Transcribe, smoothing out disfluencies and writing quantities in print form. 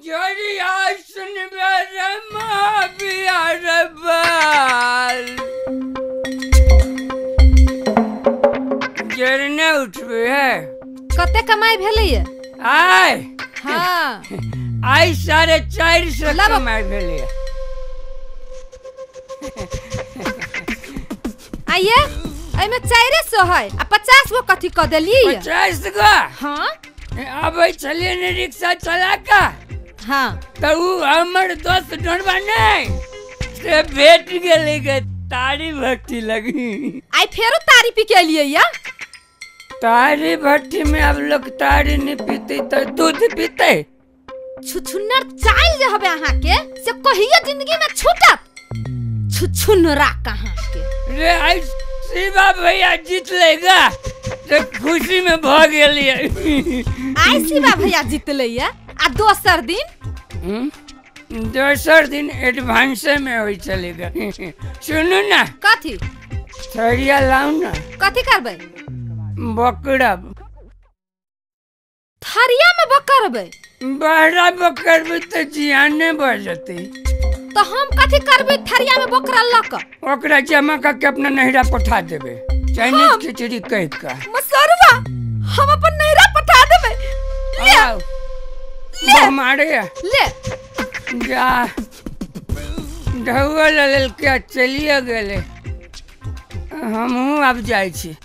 जोरी आसन बेरे महाबियार बाल जरने उठबे है कते कमाई भेलैया आय हाँ आय 450 कमाई भेलै आइए एमे 400 है आ 50 गो कथी क देलिए 50 गो हाँ अबै चलिए ने रिक्शा चला का हाँ तो हमर दोस्त ढोंढबा नहीं से भेट गेलै गे तारी भट्टी लगी आई फेरो तारी पी के लिए या तारी भट्टी में अब लोग तारी नहीं पीते तो दूध पीते छुछुन्नर चाइल जे हबे अहाँ के से कहियो जिंदगी में छूटत छुछुन्नरा कहाँ के रे आई शिवा भैया जीत लेगा तो खुशी में भाग गेलिए आई शिवा भैया जीतले या आ दोसर दिन दोसर दिन एडवांस में होई चलेगा सुनू ना कथी थरिया लाऊ ना कथी करबे बकरा थरिया में बकरबे बहरा बकरबे तो जियाने बढ़ जते तो हम कथी करबे थरिया में बकरा लक ओकरा जमा करके अपना नहिरा पठा देबे चाइनीज खिचड़ी कह का मसरवा हम अपन नहिरा पठा देबे ले आओ ले हमारे ले जा ढौआ लेल के चलिए गेले हमहू अब जाइ छी